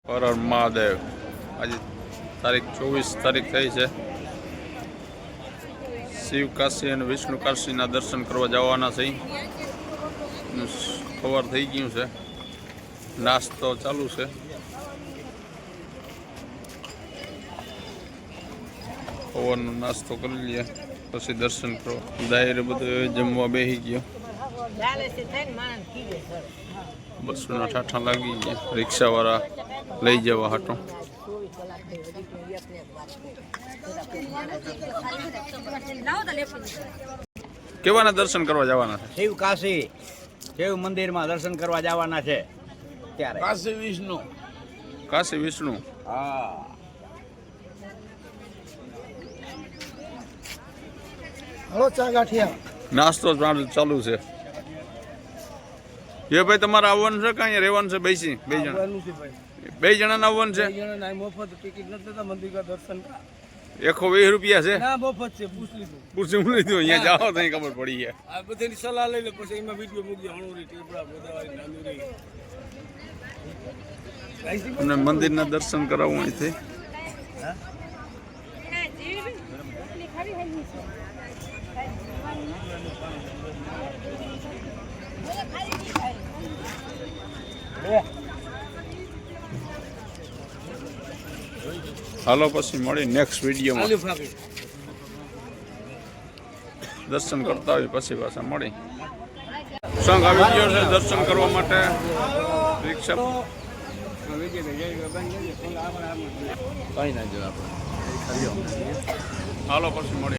હર હર મહાદેવ। આજે તારીખ 24 તારીખ થઈ છે। શિવ કાશી અને વિષ્ણુ કાશીના દર્શન કરવા જવાના છે। ખબર થઈ ગયું છે, નાસ્તો ચાલુ છે। સવારનો નાસ્તો કરી લઈએ પછી દર્શન કરવા। દાયરે બધું જમવા બેસી ગયો। બસના ઠાઠા લાગી ગયા, રિક્ષાવાળા લઈ જવા હાટો। કેવાના દર્શન કરવા જવાના છે? શિવ કાશી શિવ મંદિરમાં દર્શન કરવા જવાના છે ત્યારે। કાશી વિષ્ણુ હા, હલો ચા ગાંઠિયા નાસ્તો ચાલુ છે। એ ભાઈ તમારે આવવાનું છે કે અહીંયા રહેવાનું છે? બેસી બે જણા, બે જણા આવવાનું છે। મફત ટિકિટ નથી દેતા મંદિર કા દર્શન કા। 120 રૂપિયા છે? ના મફત છે, પૂછ લીધું। પૂછી લીધું, અહીંયા જાઓ તો ખબર પડી જાય। આ બધાની સલાહ લઈ લે પછી એમાં વિડિયો મૂકી હણોરી ટીપડા ગોદાવારી નાનુરી। અને મંદિરના દર્શન કરાવવું અહીંથી। હાલો પછી મળી નેક્સ્ટ વિડીયોમાં। દર્શન કરતા હોય પછી પાછા મળી। સંઘ આવી ગયો છે દર્શન કરવા માટે। રિક્ષા હાલો પછી મળી।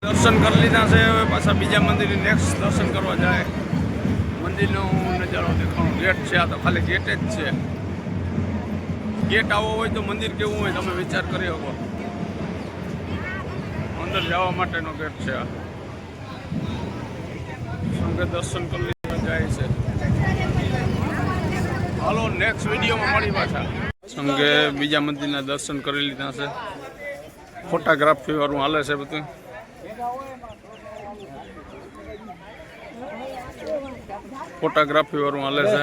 દર્શન કરી લીધા છે, હવે પાછા બીજા મંદિરે નેક્સ્ટ દર્શન કરવા જાય। મંદિરનો નજારો દેખાણો। ગેટ છે, આ તો ખાલી ગેટ જ છે। ગેટ આવો હોય તો મંદિર કેવું હોય તમે વિચાર કરી શકો। અંદર જવા માટેનો ગેટ છે આ। સંઘે દર્શન કરી લીધા જાય છે। હાલો નેક્સ્ટ વિડીયોમાં મળી પાછા। સંઘે બીજા મંદિરના દર્શન કરી લીધા છે। ફોટોગ્રાફી વાળું હાલે છે બધું। ફોટોગ્રાફી વાળું હાલે છે।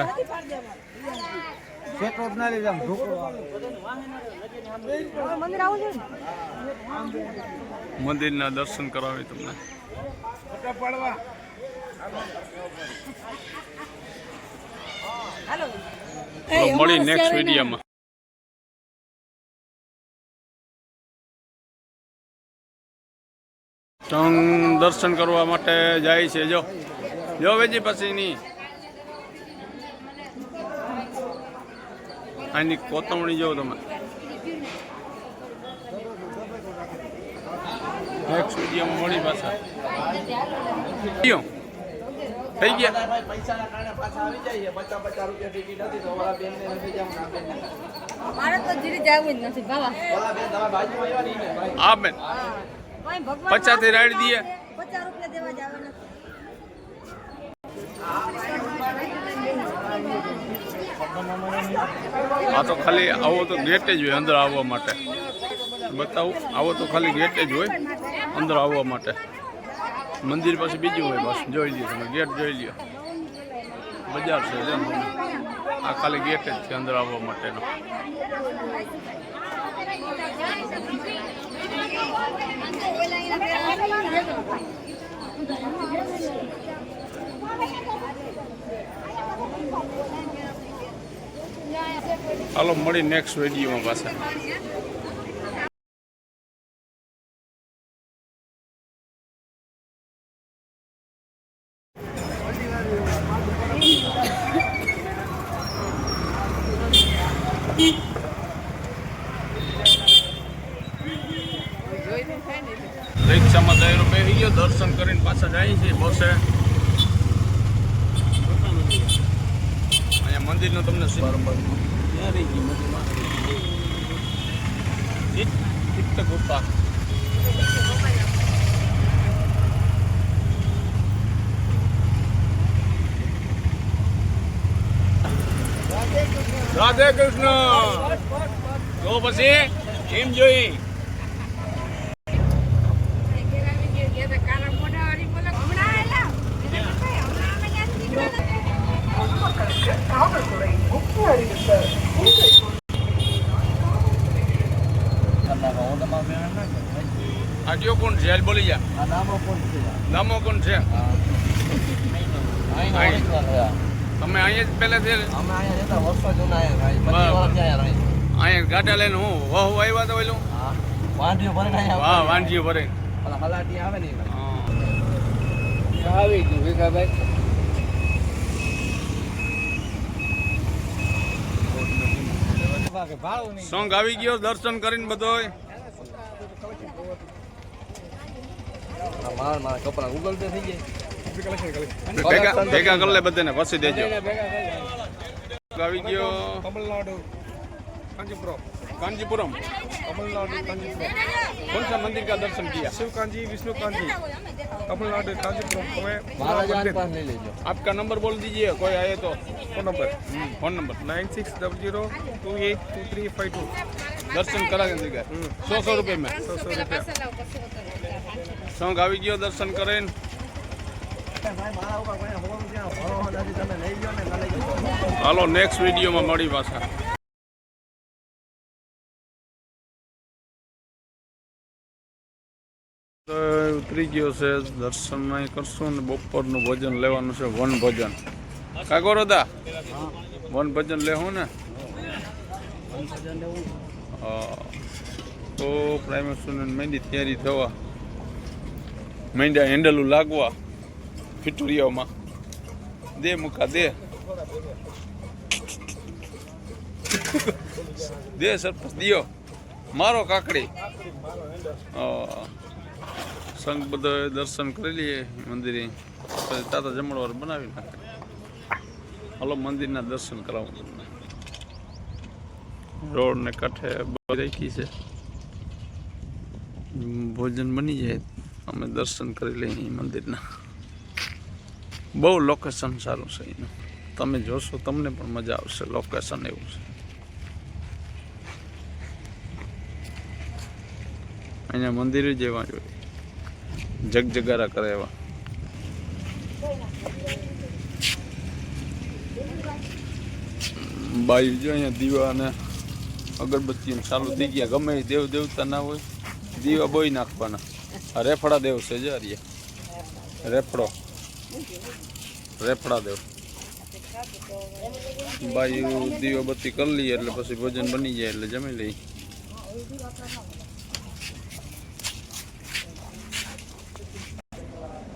મંદિરના દર્શન કરાવી તમને। મળી નેક્સ્ટ વિડીયોમાં। સંઘ દર્શન કરવા માટે જાય છે। જો વેજી પછીની આની કોતમણી જો તમે। નેક્સ્ટ વિડીયોમાં મળી પાછા કયો થઈ ગયા મારે તો જીરી જવું જ નથી બાબા આ બેન 50 થી રાડી દઈએ 50 રૂપિયા દેવા જવાના આ તો ખાલી આવો તો ગેટ જ હોય અંદર આવવા માટે બતાવું આવો તો ખાલી ગેટ જ હોય અંદર આવવા માટે મંદિર પછી બીજું હોય બસ જોઈ લ્યો તમે ગેટ જોઈ લ્યો બજાર છે જેમ તમે આ ખાલી ગેટ જ છે અંદર આવવા માટેનો હાલો મળી નેક્સ્ટ વિડીયોમાં પાછા રિક્ષામાં તૈયાર બેસી ગયો દર્શન કરીને પાછા જાય છે બસે અહીંયા મંદિરનો તમને ગુફા રાધે કૃષ્ણ તો પછી કેમ જોઈ આટીઓ કોણ છે બોલી જા નામો કોણ છે તમે અહીંયા જ પહેલેથી અહીંયા ગાડા લઈને હું વહુ આવ્યા તો ઓલું વાહ વાંઢીઓ ભરે આવી ગયું ભેગાભાઈ સોંગ આવી ગયો દર્શન કરીને બધોય મારા કપડા ગૂગલ પે થઈ ભેગા ભેગા કરી લે બધાને પછી દેજો આવી ગયો તમિલનાડુ कांचीपुरम तमिलनाडु कांचीपुरम कौन सा मंदिर का दर्शन किया शिव कांची विष्णु कांची तमिलनाडु कांचीपुरम हमें आपका नंबर बोल दीजिए कोई आए तो फोन नंबर 9600282352 दर्शन करा देंगे 100 रुपये में 100 रुपया सॉन्ग આવી ગયો દર્શન કરીને હાલો નેક્સ્ટ વિડીયોમાં મળી પાછા ઉતરી ગયો છે દર્શન કરશું ને બપોરનું ભોજન લેવાનું છે વન ભોજન કાકો રોદા વન ભોજન લેવું ને તો પ્રાઇમરી સ્ટુડન્ટ મહેંદી તૈયારી થવા મહેંદા હેન્ડલું લાગવા ફિટુરિયાઓમાં દે મુકા દે દે સરપંચ દિયો મારો કાકડી સંઘ બધો દર્શન કરી લઈએ મંદિરે પછી તાતા જમણવાર બનાવી નાખે હાલો મંદિરના દર્શન કરાવું તમને રોડ ને કાંઠે રાખી છે ભોજન બની જાય અમે દર્શન કરી લઈએ મંદિરના બહુ લોકેશન સારું છે એનું તમે જોશો તમને પણ મજા આવશે લોકેશન એવું છે અહીંયા મંદિરે જેવા જોઈએ જગજગારા કરે એવા બાઈ જો અહીંયા દીવા અને અગરબત્તીઓ ચાલુ થઈ ગયા ગમે એ દેવ દેવતા ના હોય દીવા બોઈ નાખવાના આ રેફડા દેવ છે જ રેફડા દેવ બાઈ દીવા બત્તી કરી લઈએ એટલે પછી ભોજન બની જાય એટલે જમી લઈએ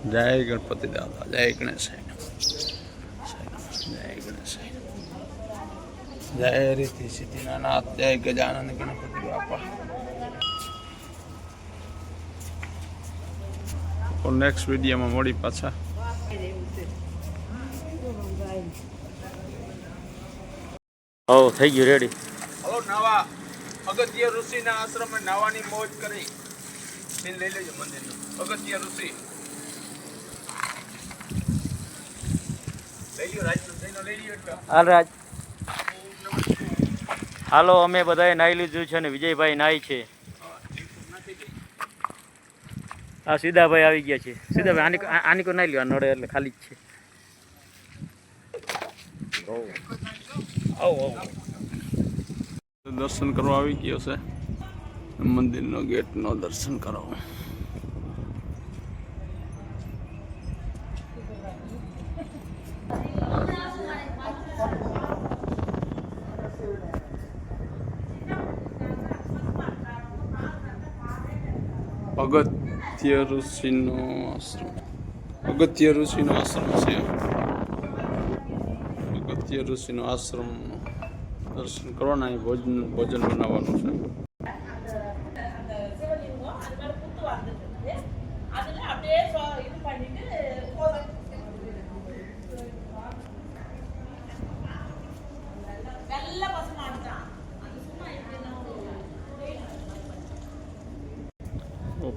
જય ગણપતિ દાદા જય ગણેશ જય ગણેશ જય રીતિ સિદ્ધિના નાથ જય ગજાનંદ ગણપતિ બાપા તો નેક્સ્ટ વિડીયોમાં મળી પાછા. થઈ ગયું રેડી. હલો નાવા અગત્ય ઋષિના આશ્રમે નાવાની મોજ કરી લઈ લેજો મંદિરનું. અગત્ય ઋષિ લઈ લ્યો, રાજનો થઈને લઈ લ્યો એટલે. હાલ રાજ, હાલો અમે બધાએ નાહી લીધું છે ને વિજયભાઈ નાહી છે. આ સીધાભાઈ આવી ગયા છે. સીધાભાઈ આની કો નાહી લ્યો, નડે એટલે ખાલી જ છે. દર્શન કરવા આવી ગયો છે. મંદિરનો ગેટનો દર્શન કરો. અગત્ય ઋષિનો આશ્રમ. અગત્ય ઋષિનો આશ્રમ છે. અગત્ય ઋષિનો આશ્રમ દર્શન કરવાના. અહીં ભોજન બનાવવાનું છે.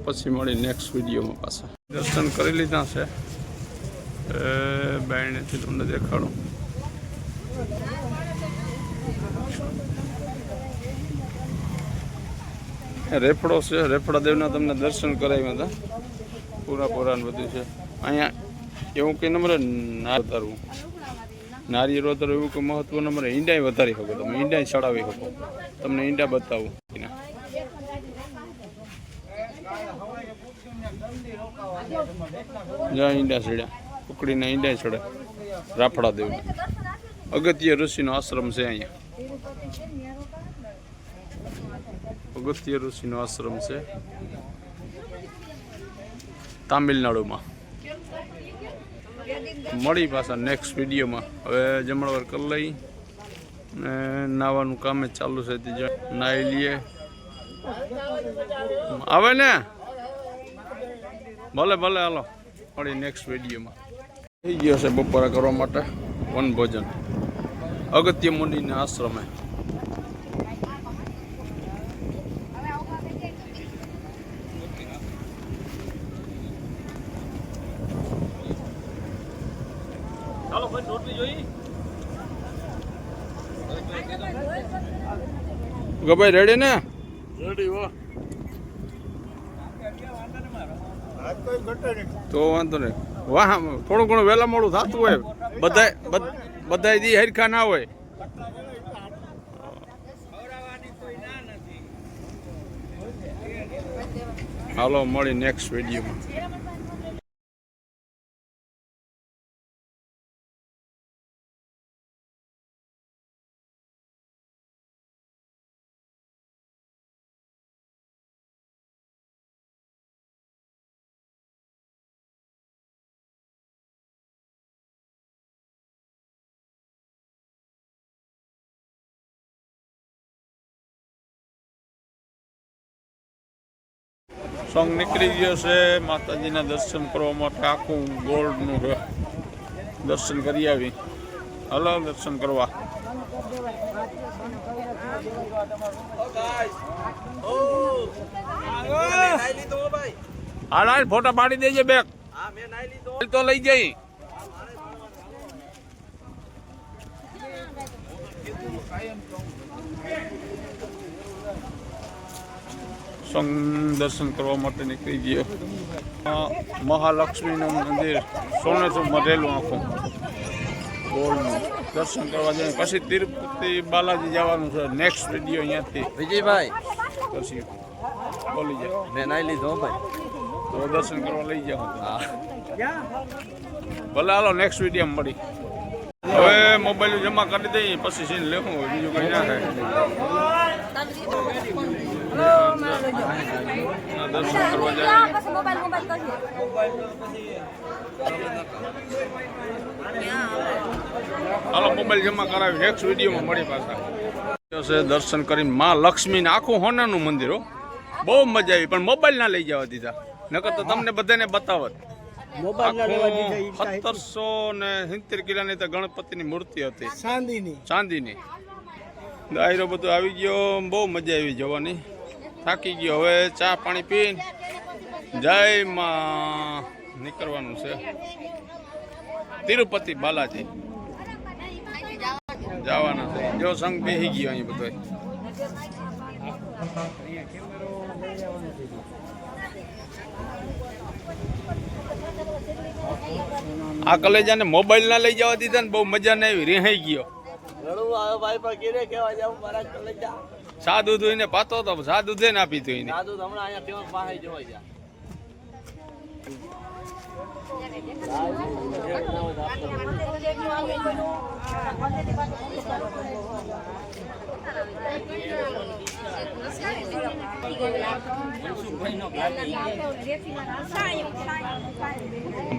પછી મળી નેક્સ્ટ વિડીયોમાં પાછા. દર્શન કરી લીધા છે. બાયણેથી તમને દેખાડું. રેફડો છે. રેફડા દેવના તમને દર્શન કરાવ્યા હતા. પૂરા બધું છે અહીંયા. એવું કંઈ નંબરે ના વધારવું, નારિયેળ વધારવું એવું કંઈ મહત્વ નંબરે. ઈંડાય વધારી શકો તમે, ઈંડાય ચડાવી શકો. તમને ઈંડા બતાવું. જ્યાં ઈંડા ચડ્યા, ઉકળીને ઈંડા ચડે. રાફડા દેવ અગત્ય ઋષિનો આશ્રમ છે અહીંયા. અગત્ય ઋષિનો આશ્રમ છે તામિલનાડુમાં. મળી પાછા નેક્સ્ટ વિડીયોમાં. હવે જમણવાર કરી લઈ ને નાવાનું કામ જ ચાલુ છે. નાહી લઈએ. આવે ને ભલે હાલો મળી નેક્સ્ટ વિડીયોમાં. થઈ ગયો છે બપોરા કરવા માટે વનભોજન અગત્ય મુનિના આશ્રમે. ગભાઈ રેડી ને? રેડી હો. તો વાંધો નહીં. વાહ થોડું ઘણું વહેલા મોડું થતું હોય. બધા દી હરખા ના હોય. હાલો મળી નેક્સ્ટ વિડીયોમાં. સોંગ નીકળી ગયો છે. માતાજીના દર્શન કરવા માટે આખું ગોળનું દર્શન કરી આવી. હલો દર્શન કરવા. હાલ ફોટા પાડી દેજે બેગ તો લઈ જઈ. સંગ દર્શન કરવા માટે નીકળી ગયો. મહાલક્ષ્મીનું મંદિર સોનેથી મઢેલું આખું ગોળનું દર્શન કરવા જાય. પછી તિરુપતિ બાલાજી જવાનું છે. નેક્સ્ટ વિડીયો અહીંયાથી. વિજયભાઈ પછી બોલી જાય. મેં નાહી લીધો ભાઈ, તો દર્શન કરવા લઈ જાઓ. ભલે હાલો નેક્સ્ટ વિડીયો મળી. હવે મોબાઈલ જમા કરી દઈએ પછી સીન લેવું હોય. બીજું કંઈ ના થાય. દર્શન કરવા જાય. હાલો મોબાઈલ જમા કરાવી નેક્સ્ટ વિડીયોમાં મળી પાછા. દર્શન કરીને માં લક્ષ્મીને આખું હોનાનું મંદિર હો. બહુ મજા આવી પણ મોબાઈલ ના લઈ જવા દીધા. નકર તો તમને બધાને બતાવત. મોબાઈલ ના લેવા દીધા ઈ 1770 કિલોની તો ગણપતિની મૂર્તિ હતી, ચાંદીની. ચાંદીની. દાયરો બધો આવી ગયો, બહુ મજા આવી જવાની. થાકી ગયો, હવે ચા પાણી પીને જય માં નીકળવાનું છે તિરુપતિ બાલાજી જવાના છે. જો સંઘ બેસી ગયો અહીં બધો. આ કલેજાને મોબાઈલ ના લઈ જવા દીધા ને બહુ મજા ના આવી, રિહાઈ ગયો. ઘણું આવે ભાઈ પર ઘેરે કેવા જાવ મારા કલે જા. સા દૂધ ને પાતો તો સા દૂધે ના પીતું એને. સાદું તો હમણાં અહીંયા કેવા પાસે જોવાય જા.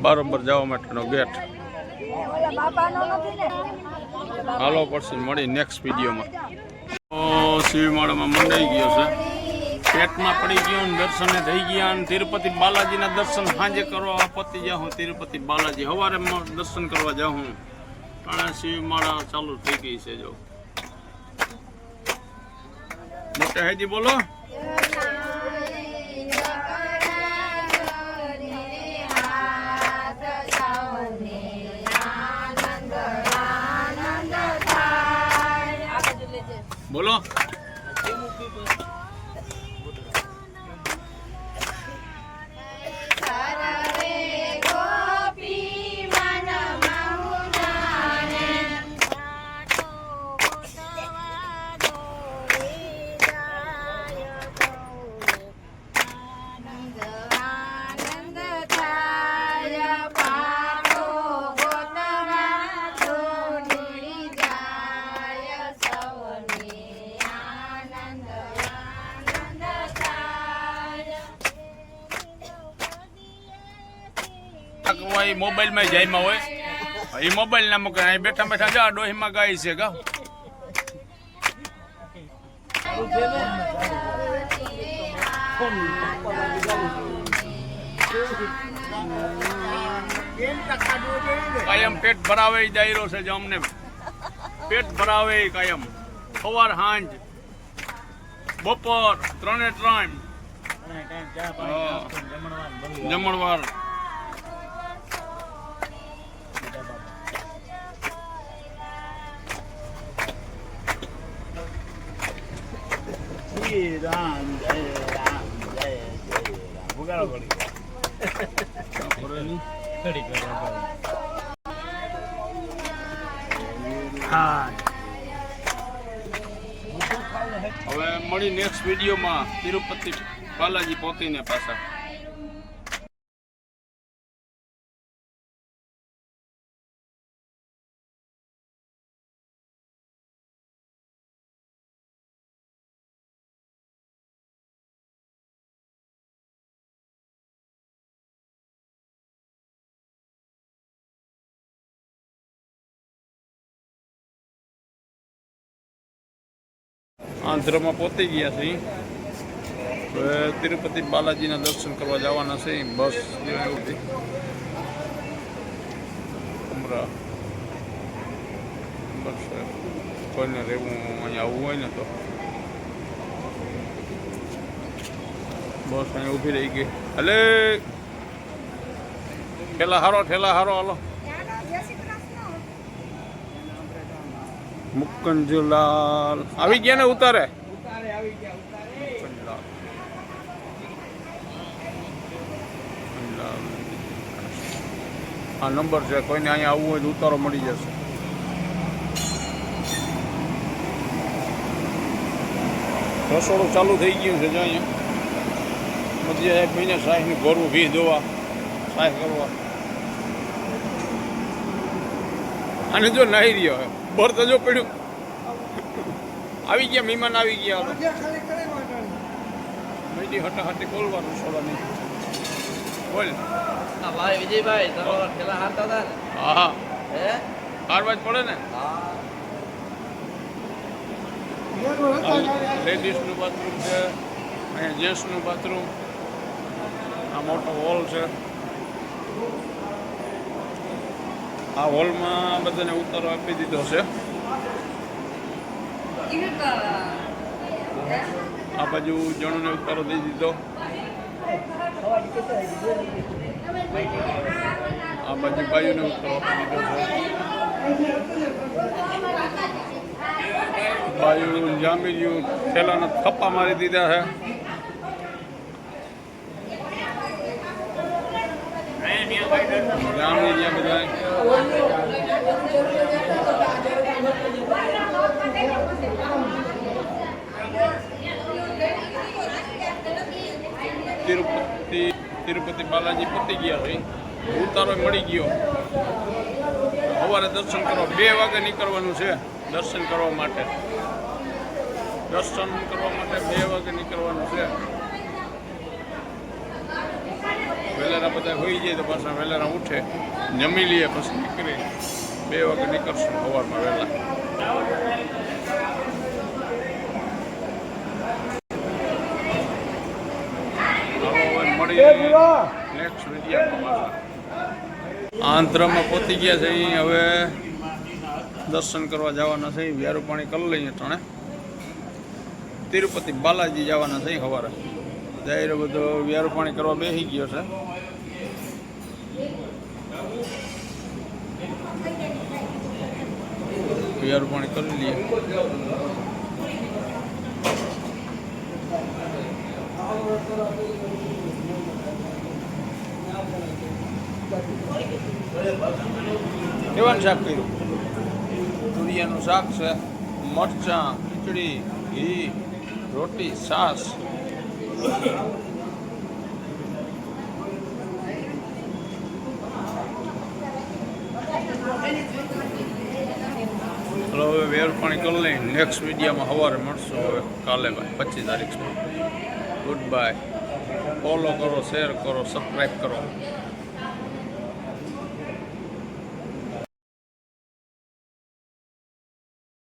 બરોબર જવા માટેનો ગેટ. હાલો પછી મળી નેક્સ્ટ વિડીયોમાં. શિવમાળામાં મંડાઈ ગયો છે, પેટમાં પડી ગયો ને દર્શને થઈ ગયા ને તિરુપતિ બાલાજીના દર્શન સાંજે કરવા પતી જાઉં. તિરુપતિ બાલાજી સવારે દર્શન કરવા જાઉં. અને શિવમાળા ચાલુ થઈ ગઈ છે. જો મોટે હેજી બોલો. બોલો. મોબાઈલ માં જાયમાં હોય એ મોબાઈલ ના મૂકે, અહીં બેઠા બેઠા જા ડોહીમાં ગાય છે ગા. કાયમ પેટ ભરાવે દાયરો છે. જો અમને પેટ ભરાવે કાયમ, સવાર સાંજ બપોર 3 ટાઈમ જમણવાર. રામ જય રામ જય જય રામ. ભૂગાળો પડી હવે મળી નેક્સ્ટ વિડીયોમાં તિરુપતિ બાલાજી પહોંચીને પાછા. આંધ્રમાં પહોંચી ગયા છે. હવે તિરુપતિ બાલાજીના દર્શન કરવા જવાના છે. બસ એવું બસ કોઈને રહેવું અહીંયા આવવું હોય ને તો બસ અહીંયા ઊભી રહી ગઈ. એટલે ઠેલા હારો હાલો. મુકંજલાલ આવી ગયા ને ઉતારે. આ નંબર છે, કોઈને અહીંયા આવવું હોય તો ઉતારો મળી જશે. રસોડું ચાલુ થઈ ગયું છે. જો અહીંયા મધ્ય મહિને સાહેબનું ભરવું, ભી દોવા સાહેબ કરવા. અને જો નાહી રહ્યો હોય બોર તો જો પડ્યું. આવી ગયા મહેમાન આવી ગયા. મેડી હટાહટી બોલવાનું છોડો નહીં. બોલ. ભાઈ વિજયભાઈ તમારા પેલા હાથતા હતા ને? હા હે કારવા જ પડે ને. લેડીઝનું બાથરૂમ છે, અહીંયા જેન્ટ્સનું બાથરૂમ. આ મોટો હોલ છે. આ હોલમાં બધાને ઉતારો આપી દીધો છે. આ બાજુ જણોને ઉતારો દઈ દીધો. આ બાજુ બાયુને ઉતારો આપી દીધો છે. બાયુ જામી ગયું, થેલાના થપ્પા મારી દીધા છે. જામી ગયા બધા. તિરુપતિ બાલાજી પતી ગયા છે. ઉતારો મળી ગયો. સવારે દર્શન કરવા 2 વાગે નીકળવાનું છે. દર્શન કરવા માટે 2 વાગે નીકળવાનું છે. વહેલાના બધા હોઈ જાય તો પાછા વહેલાના ઉઠે, જમી લઈએ, પછી નીકળી 2 વાગે નીકળશું સવારમાં વહેલા. નેક્સ્ટ વિડીયોમાં આંધ્રમાં પહોંચી ગયા છે. અહીં હવે દર્શન કરવા જવાના છે. વ્યારું પાણી કરી લઈએ ટાણે. તિરુપતિ બાલાજી જવાના છે સવારે. દાયરો બધો વ્યારું પાણી કરવા બેસી ગયો છે. વ્યારું પાણી કરી લઈએ. કેવાનું શાક કર્યું? તુરિયાનું શાક છે, મરચાં, ખીચડી, ઘી, રોટી, છાશ. ચલો હવે વેર પાણી કરી લઈ. નેક્સ્ટ વિડીયોમાં સવારે મળશું. હવે કાલે 25 તારીખમાં. Good bye. ફોલો કરો, શેર કરો, સબસ્ક્રાઈબ કરો.